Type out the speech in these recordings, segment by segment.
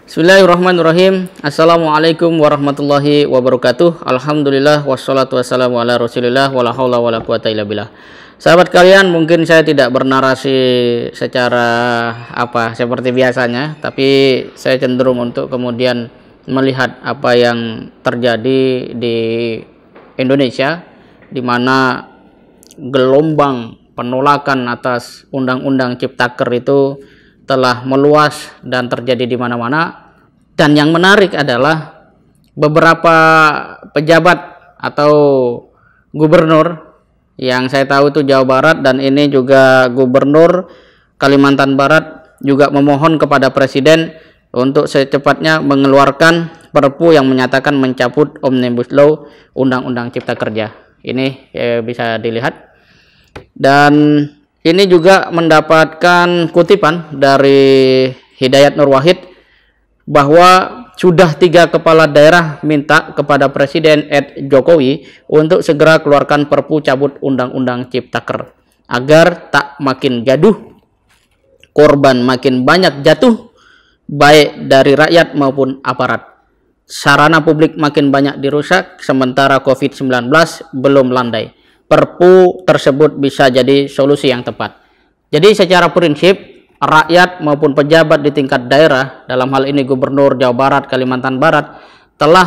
Bismillahirrahmanirrahim. Assalamualaikum warahmatullahi wabarakatuh. Alhamdulillah wassalatu wassalamu ala Rasulillah wala haula wala quwata illa billah. Sahabat kalian, mungkin saya tidak bernarasi secara seperti biasanya, tapi saya cenderung untuk kemudian melihat apa yang terjadi di Indonesia, di mana gelombang penolakan atas Undang-Undang Ciptaker itu telah meluas dan terjadi di mana-mana. Dan yang menarik adalah beberapa pejabat atau gubernur yang saya tahu itu Jawa Barat, dan ini juga gubernur Kalimantan Barat juga memohon kepada Presiden untuk secepatnya mengeluarkan Perpu yang menyatakan mencabut Omnibus Law Undang-Undang Cipta Kerja. Ini bisa dilihat. Dan ini juga mendapatkan kutipan dari Hidayat Nur Wahid bahwa sudah 3 kepala daerah minta kepada Presiden Jokowi untuk segera keluarkan Perpu cabut Undang-Undang Ciptaker agar tak makin gaduh, korban makin banyak jatuh, baik dari rakyat maupun aparat. Sarana publik makin banyak dirusak sementara COVID-19 belum landai. Perpu tersebut bisa jadi solusi yang tepat. Jadi secara prinsip, rakyat maupun pejabat di tingkat daerah, dalam hal ini Gubernur Jawa Barat, Kalimantan Barat, telah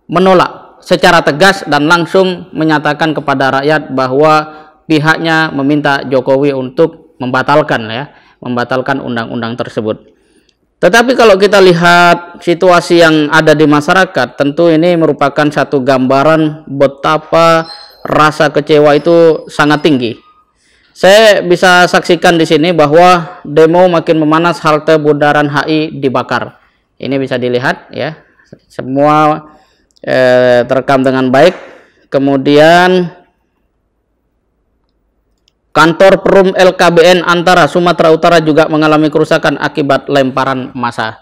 menolak secara tegas dan langsung menyatakan kepada rakyat bahwa pihaknya meminta Jokowi untuk membatalkan undang-undang tersebut. Tetapi kalau kita lihat situasi yang ada di masyarakat, tentu ini merupakan satu gambaran betapa rasa kecewa itu sangat tinggi. Saya bisa saksikan di sini bahwa demo makin memanas, halte Bundaran HI dibakar. Ini bisa dilihat ya, semua terekam dengan baik. Kemudian kantor Perum LKBN Antara Sumatera Utara juga mengalami kerusakan akibat lemparan massa.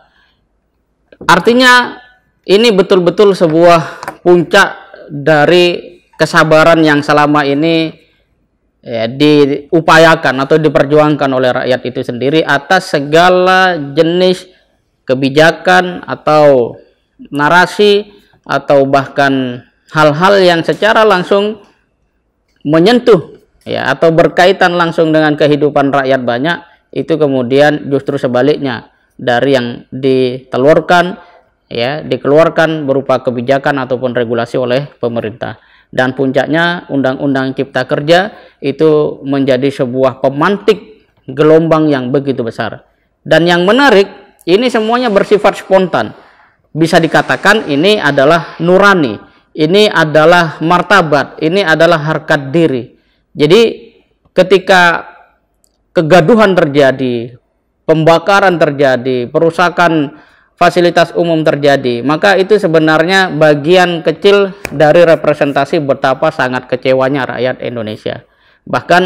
Artinya ini betul-betul sebuah puncak dari kesabaran yang selama ini diupayakan atau diperjuangkan oleh rakyat itu sendiri atas segala jenis kebijakan atau narasi atau bahkan hal-hal yang secara langsung menyentuh atau berkaitan langsung dengan kehidupan rakyat banyak, itu kemudian justru sebaliknya dari yang dikeluarkan berupa kebijakan ataupun regulasi oleh pemerintah. Dan puncaknya Undang-Undang Cipta Kerja itu menjadi sebuah pemantik gelombang yang begitu besar. Dan yang menarik, ini semuanya bersifat spontan. Bisa dikatakan ini adalah nurani, ini adalah martabat, ini adalah harkat diri. Jadi ketika kegaduhan terjadi, pembakaran terjadi, perusakan fasilitas umum terjadi, maka itu sebenarnya bagian kecil dari representasi betapa sangat kecewanya rakyat Indonesia. Bahkan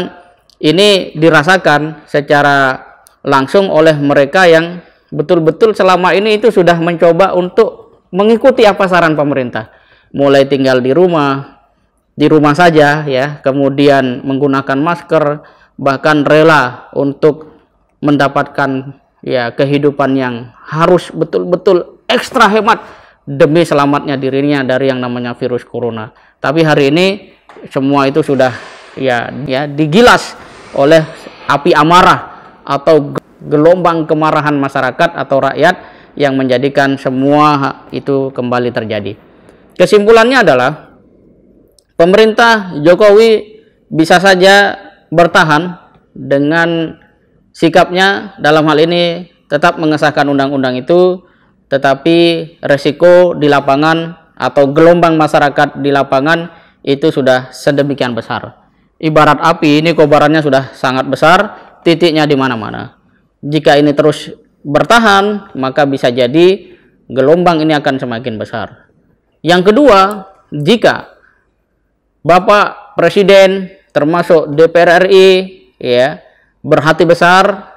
ini dirasakan secara langsung oleh mereka yang betul-betul selama ini itu sudah mencoba untuk mengikuti apa saran pemerintah, mulai tinggal di rumah saja ya, kemudian menggunakan masker, bahkan rela untuk mendapatkan kehidupan yang harus betul-betul ekstra hemat demi selamatnya dirinya dari yang namanya virus corona. Tapi hari ini semua itu sudah digilas oleh api amarah atau gelombang kemarahan masyarakat atau rakyat yang menjadikan semua itu kembali terjadi. Kesimpulannya adalah pemerintah Jokowi bisa saja bertahan dengan sikapnya dalam hal ini tetap mengesahkan undang-undang itu, tetapi resiko di lapangan atau gelombang masyarakat di lapangan itu sudah sedemikian besar. Ibarat api, ini kobarannya sudah sangat besar, titiknya di mana-mana. Jika ini terus bertahan, maka bisa jadi gelombang ini akan semakin besar. Yang kedua, jika Bapak Presiden termasuk DPR RI berhati besar,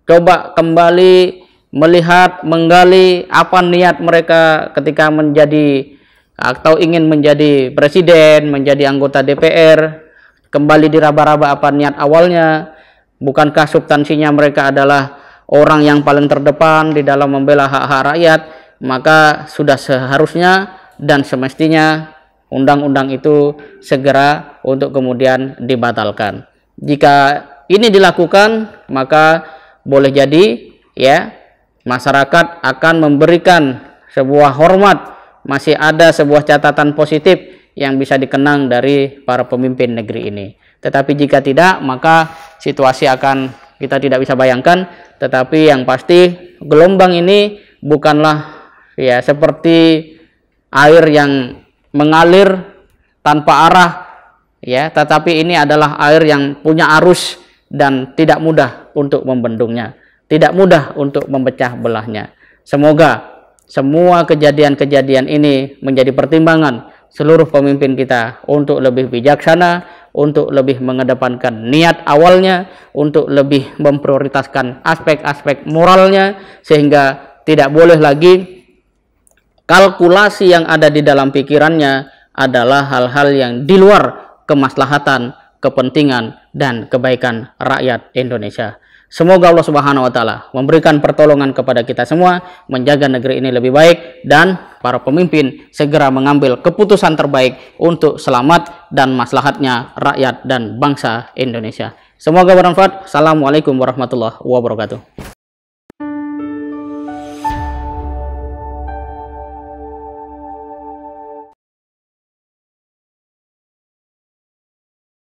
coba kembali melihat, menggali apa niat mereka ketika menjadi atau ingin menjadi presiden, menjadi anggota DPR, kembali diraba-raba apa niat awalnya. Bukankah substansinya mereka adalah orang yang paling terdepan di dalam membela hak-hak rakyat, maka sudah seharusnya dan semestinya undang-undang itu segera untuk kemudian dibatalkan. Jika ini dilakukan, maka boleh jadi ya masyarakat akan memberikan sebuah hormat, masih ada sebuah catatan positif yang bisa dikenang dari para pemimpin negeri ini. Tetapi jika tidak, maka situasi akan kita tidak bisa bayangkan. Tetapi yang pasti gelombang ini bukanlah ya seperti air yang mengalir tanpa arah ya, tetapi ini adalah air yang punya arus dan tidak mudah untuk membendungnya, tidak mudah untuk memecah belahnya. Semoga semua kejadian-kejadian ini menjadi pertimbangan seluruh pemimpin kita untuk lebih bijaksana, untuk lebih mengedepankan niat awalnya, untuk lebih memprioritaskan aspek-aspek moralnya, sehingga tidak boleh lagi kalkulasi yang ada di dalam pikirannya adalah hal-hal yang di luar kemaslahatan, kepentingan, dan kebaikan rakyat Indonesia. Semoga Allah Subhanahu wa Ta'ala memberikan pertolongan kepada kita semua, menjaga negeri ini lebih baik, dan para pemimpin segera mengambil keputusan terbaik untuk selamat dan maslahatnya rakyat dan bangsa Indonesia. Semoga bermanfaat. Assalamualaikum warahmatullahi wabarakatuh.